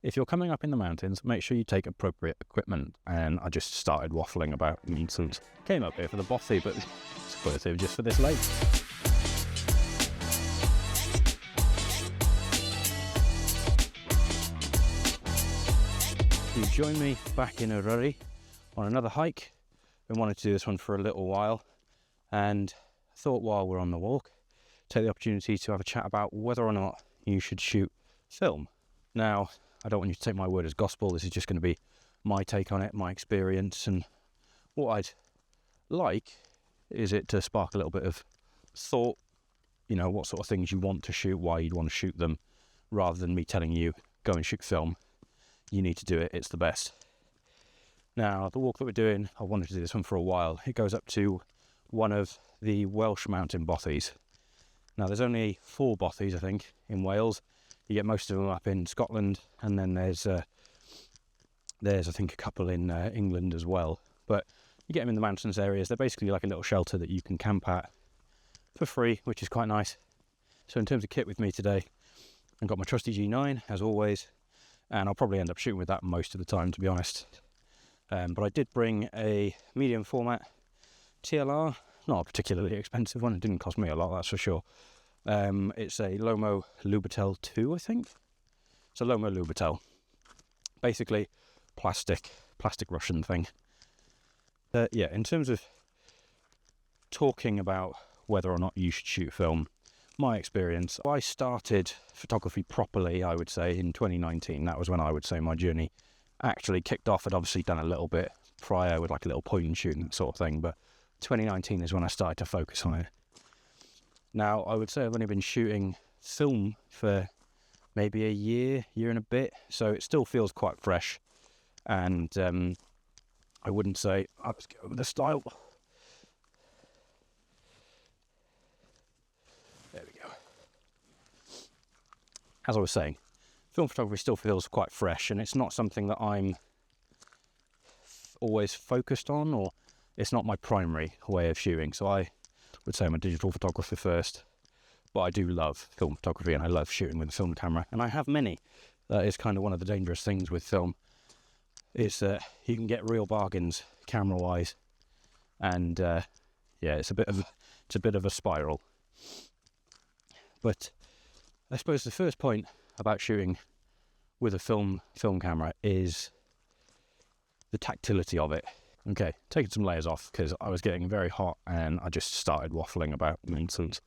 if you're coming up in the mountains, make sure you take appropriate equipment. And I just started waffling about nonsense. Came up here for the bothy, but it's quite just for this lake. You join me back in Ururi on another hike. Been wanting to do this one for a little while, and thought while we're on the walk, take the opportunity to have a chat about whether or not you should shoot film. Now, I don't want you to take my word as gospel. This is just going to be my take on it, my experience, and what I'd like is it to spark a little bit of thought, what sort of things you want to shoot, why you'd want to shoot them, rather than me telling you, go and shoot film. You need to do it, it's the best. Now, the walk that we're doing, I wanted to do this one for a while. It goes up to one of the Welsh mountain bothys. Now, there's only 4 bothys, I think, in Wales. You get most of them up in Scotland, and then there's I think, a couple in England as well. But you get them in the mountainous areas. They're basically like a little shelter that you can camp at for free, which is quite nice. So in terms of kit with me today, I've got my trusty G9, as always, and I'll probably end up shooting with that most of the time, to be honest. But I did bring a medium format TLR, not a particularly expensive one. It didn't cost me a lot, that's for sure. It's a Lomo Lubitel 2, I think. It's a Lomo Lubitel. Basically, plastic Russian thing. In terms of talking about whether or not you should shoot film, my experience, I started photography properly, I would say, in 2019. That was when I would say my journey actually kicked off. I'd obviously done a little bit prior with like a little point and shooting sort of thing, but 2019 is when I started to focus on it. Now, I would say I've only been shooting film for maybe a year and a bit, so it still feels quite fresh. And I wouldn't say, let's go with the style. There we go. As I was saying, film photography still feels quite fresh, and it's not something that I'm always focused on, or it's not my primary way of shooting. So I would say I'm a digital photographer first, but I do love film photography and I love shooting with a film camera, and I have many. That is kind of one of the dangerous things with film, is that you can get real bargains camera wise, and it's a bit of a spiral. But I suppose the first point about shooting with a film camera is the tactility of it. Okay, taking some layers off because I was getting very hot and I just started waffling about nonsense.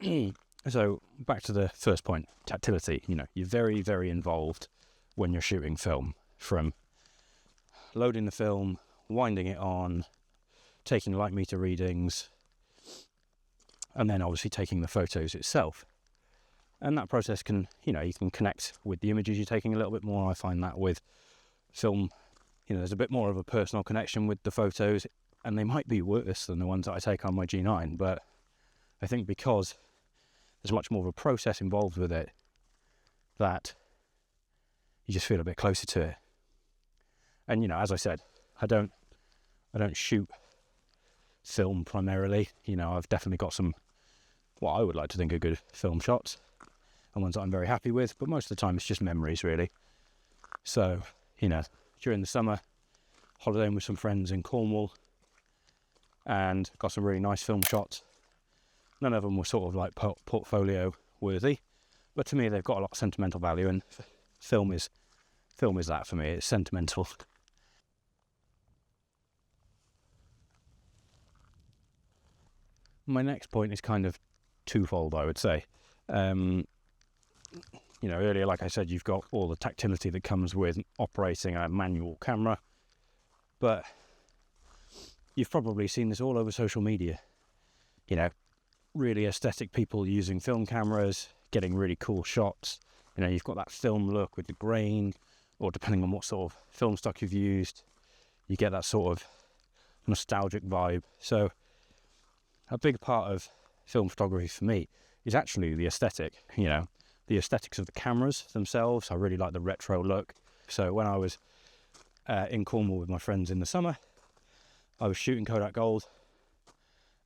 So back to the first point, tactility. You're very, very involved when you're shooting film, from loading the film, winding it on, taking light meter readings, and then obviously taking the photos itself. And that process can, you can connect with the images you're taking a little bit more. I find that with film, there's a bit more of a personal connection with the photos, and they might be worse than the ones that I take on my G9, but I think because there's much more of a process involved with it, that you just feel a bit closer to it. And as I said, I don't shoot film primarily. I've definitely got some, what I would like to think are good film shots, and ones that I'm very happy with, but most of the time it's just memories, really. So, during the summer, holidaying with some friends in Cornwall, and got some really nice film shots. None of them were sort of like portfolio worthy, but to me they've got a lot of sentimental value, and film is that for me. It's sentimental. My next point is kind of twofold, I would say. Earlier, like I said, you've got all the tactility that comes with operating a manual camera, but you've probably seen this all over social media. Really aesthetic people using film cameras, getting really cool shots. You've got that film look with the grain, or depending on what sort of film stock you've used, you get that sort of nostalgic vibe. So a big part of film photography for me is actually the aesthetic, the aesthetics of the cameras themselves. I really like the retro look. So when I was in Cornwall with my friends in the summer, I was shooting Kodak Gold,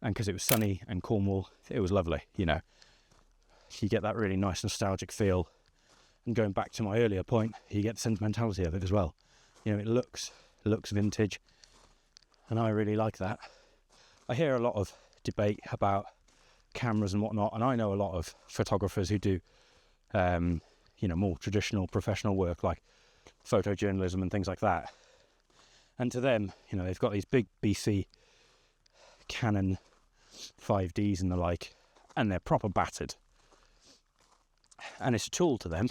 and because it was sunny and Cornwall, it was lovely. You get that really nice nostalgic feel, And going back to my earlier point, you get the sentimentality of it as well. You know, it looks vintage, and I really like that. I hear a lot of debate about cameras and whatnot, and I know a lot of photographers who do more traditional professional work like photojournalism and things like that. And to them, they've got these big beefy Canon 5Ds and the like, and they're proper battered. And it's a tool to them.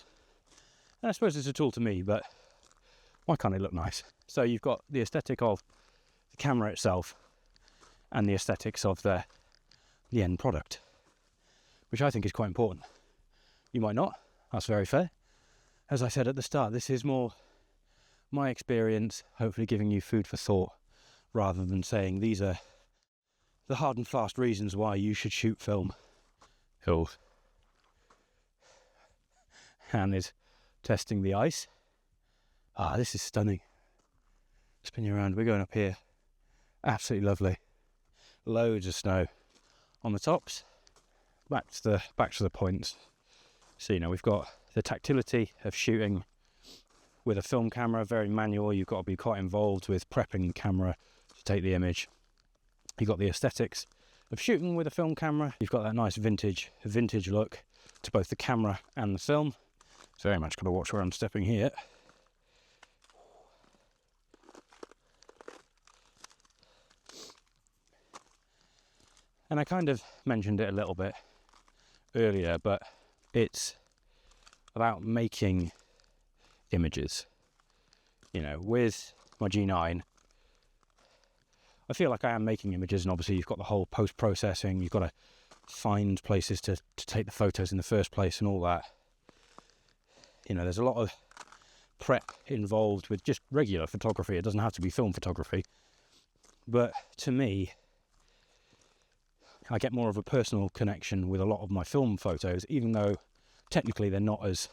And I suppose it's a tool to me, but why can't it look nice? So you've got the aesthetic of the camera itself and the aesthetics of the end product, which I think is quite important. You might not, that's very fair. As I said at the start, this is more my experience, hopefully giving you food for thought, rather than saying these are the hard and fast reasons why you should shoot film. Cool. Han is testing the ice. This is stunning. Spin you around, we're going up here. Absolutely lovely. Loads of snow on the tops. Back to the points. So we've got the tactility of shooting with a film camera, very manual. You've got to be quite involved with prepping the camera to take the image. You've got the aesthetics of shooting with a film camera. You've got that nice vintage look to both the camera and the film. Very much got to watch where I'm stepping here. And I kind of mentioned it a little bit earlier, but it's about making images. With my G9, I feel like I am making images, and obviously you've got the whole post-processing, you've got to find places to take the photos in the first place and all that. There's a lot of prep involved with just regular photography. It doesn't have to be film photography. But to me, I get more of a personal connection with a lot of my film photos, even though technically they're not as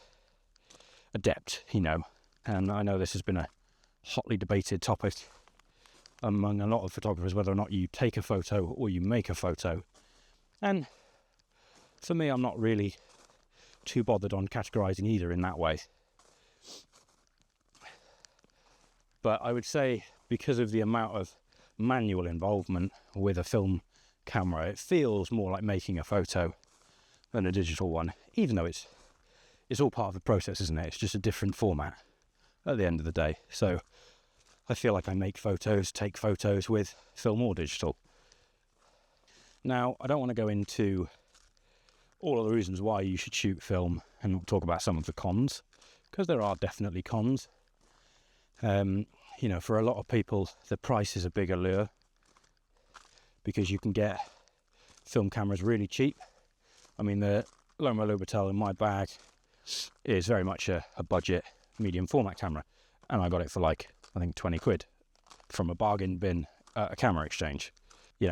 adept, And I know this has been a hotly debated topic among a lot of photographers, whether or not you take a photo or you make a photo. And for me, I'm not really too bothered on categorizing either in that way. But I would say, because of the amount of manual involvement with a film camera, it feels more like making a photo than a digital one, even though it's all part of the process, isn't it? It's just a different format at the end of the day. So I feel like I take photos with film or digital. Now, I don't want to go into all of the reasons why you should shoot film and talk about some of the cons, because there are definitely cons. For a lot of people, the price is a big allure, because you can get film cameras really cheap. I mean, the Loma Lobatel in my bag is very much a budget medium format camera, and I got it for I think 20 quid from a bargain bin at a camera exchange.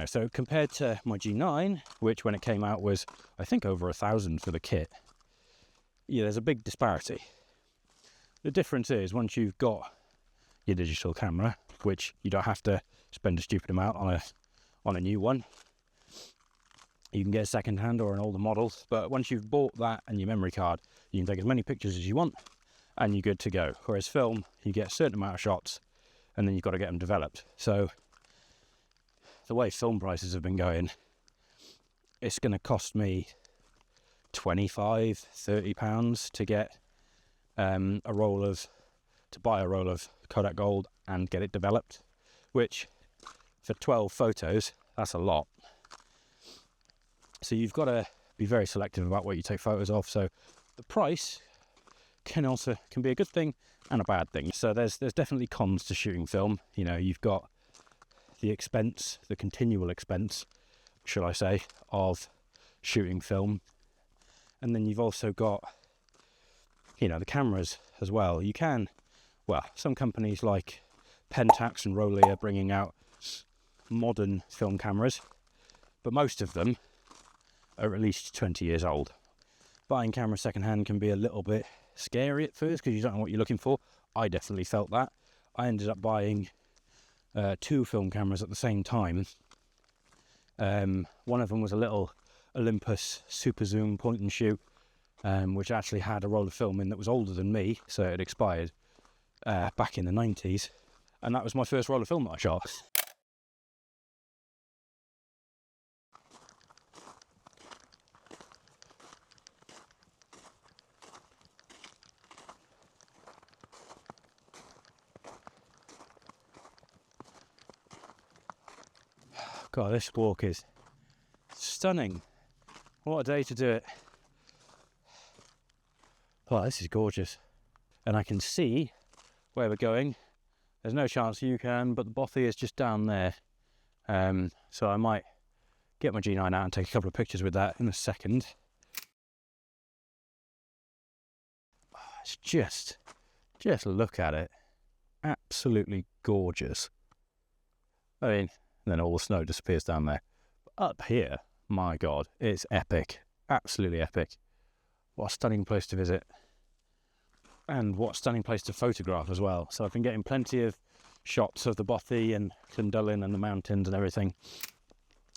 So compared to my G9, which when it came out was, I think, over $1,000 for the kit, there's a big disparity. The difference is, once you've got your digital camera, which you don't have to spend a stupid amount on a new one, you can get a second hand or an older model, but once you've bought that and your memory card, you can take as many pictures as you want and you're good to go. Whereas film, you get a certain amount of shots and then you've got to get them developed. So the way film prices have been going, it's going to cost me £25-30 to get to buy a roll of Kodak Gold and get it developed, which for 12 photos, that's a lot. So you've got to be very selective about what you take photos of. So the price can be a good thing and a bad thing. So there's definitely cons to shooting film. You've got the expense, the continual expense, shall I say, of shooting film. And then you've also got, the cameras as well. Some companies like Pentax and Rolly are bringing out modern film cameras, but most of them are at least 20 years old. Buying cameras secondhand can be a little bit scary at first because you don't know what you're looking for. I definitely felt that. I ended up buying 2 film cameras at the same time. One of them was a little Olympus super zoom point and shoot, which actually had a roll of film in that was older than me, so it had expired back in the 90s, and that was my first roll of film that I shot. God, this walk is stunning. What a day to do it. Oh, this is gorgeous. And I can see where we're going. There's no chance you can, but the bothy is just down there. So I might get my G9 out and take a couple of pictures with that in a second. Oh, it's just look at it. Absolutely gorgeous. I mean, then all the snow disappears down there. But up here, my God, it's epic. Absolutely epic. What a stunning place to visit. And what a stunning place to photograph as well. So I've been getting plenty of shots of the bothy and Llundain and the mountains and everything.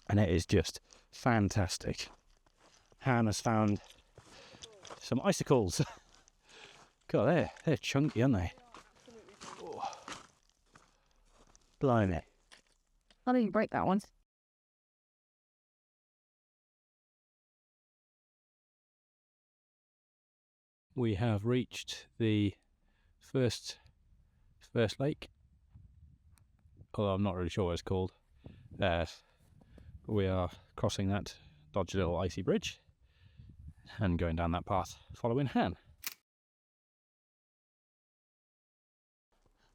And it is just fantastic. Han has found some icicles. God, they're chunky, aren't they? Oh. Blimey. I didn't break that one. We have reached the first lake. Although I'm not really sure what it's called. We are crossing that dodgy little icy bridge and going down that path following Han.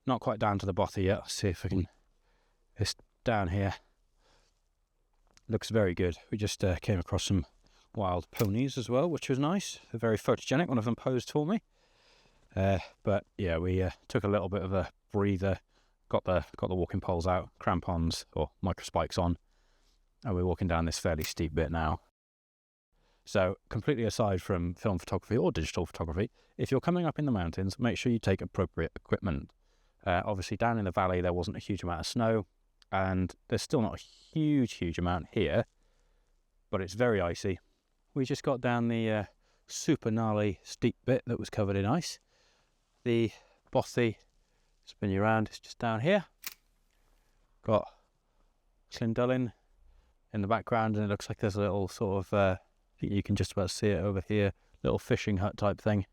Not quite down to the bothy yet. Let's see if I can. It's down here. Looks very good. We just came across some wild ponies as well, which was nice. They're very photogenic. One of them posed for me. But yeah, we took a little bit of a breather. Got the walking poles out, crampons or micro spikes on, and we're walking down this fairly steep bit now. So completely aside from film photography or digital photography, if you're coming up in the mountains, make sure you take appropriate equipment. Obviously down in the valley there wasn't a huge amount of snow, and there's still not a huge amount here, but it's very icy. We just got down the super gnarly steep bit that was covered in ice. The bothy, spin you around, it's just down here. Got Llundain in the background, and it looks like there's a little sort of, I think you can just about see it over here, little fishing hut type thing,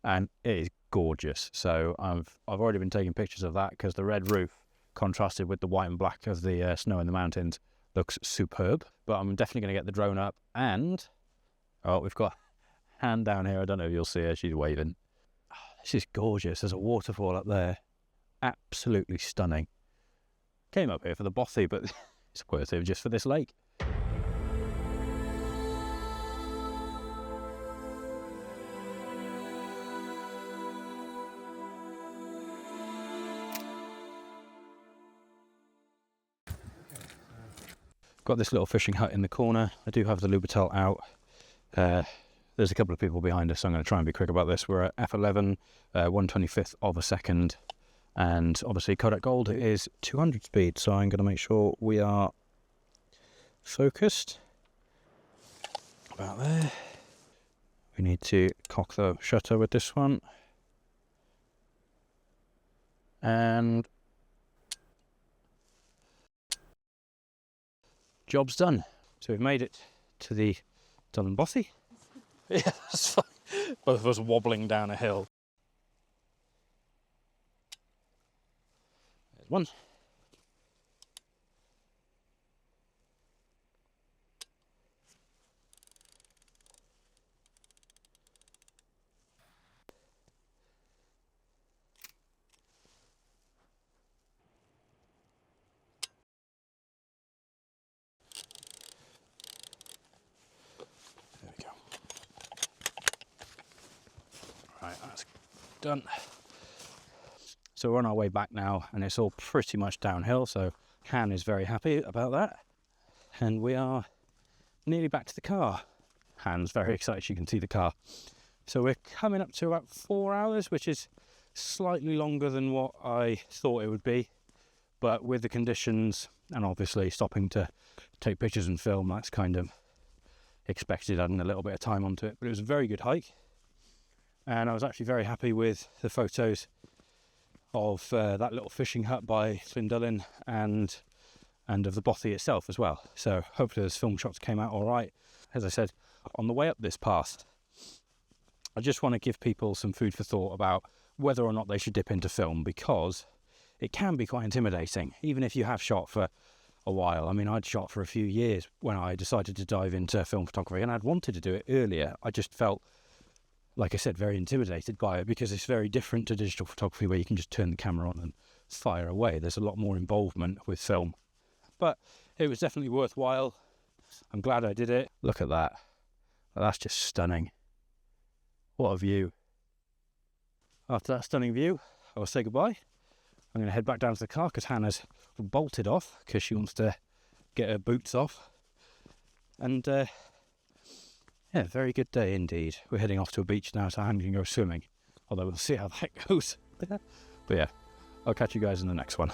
and it is gorgeous. So I've already been taking pictures of that because the red roof contrasted with the white and black of the snow in the mountains looks superb. But I'm definitely going to get the drone up, and we've got Han down here. I don't know if you'll see her, she's waving. Oh, this is gorgeous. There's a waterfall up there, absolutely stunning. Came up here for the bothy, but it's worth it just for this lake. Got this little fishing hut in the corner. I do have the Lubertel out. There's a couple of people behind us, so I'm going to try and be quick about this. We're at f11, 1/25th of a second, and obviously Kodak Gold is 200 speed, so I'm going to make sure we are focused. About there. We need to cock the shutter with this one. And job's done. So we've made it to the Llundain bothy. Yeah, that's fine. Both of us wobbling down a hill. There's one. There we go. Right, that's done. So we're on our way back now, and it's all pretty much downhill, so Han is very happy about that. And we are nearly back to the car. Han's very excited, you can see the car. So we're coming up to about 4 hours, which is slightly longer than what I thought it would be. But with the conditions, and obviously stopping to take pictures and film, that's kind of expected adding a little bit of time onto it. But it was a very good hike, and I was actually very happy with the photos of that little fishing hut by Llindulyn and of the bothy itself as well. So hopefully those film shots came out all right. As I said, on the way up this pass, I just want to give people some food for thought about whether or not they should dip into film, because it can be quite intimidating, even if you have shot for a while. I mean, I'd shot for a few years when I decided to dive into film photography, and I'd wanted to do it earlier. I just felt, like I said, very intimidated by it, because it's very different to digital photography where you can just turn the camera on and fire away. There's a lot more involvement with film. But it was definitely worthwhile. I'm glad I did it. Look at that. That's just stunning. What a view. After that stunning view, I will say goodbye. I'm going to head back down to the car because Hannah's bolted off because she wants to get her boots off. And yeah, very good day indeed. We're heading off to a beach now, so Hannah can go swimming. Although we'll see how that goes. But yeah, I'll catch you guys in the next one.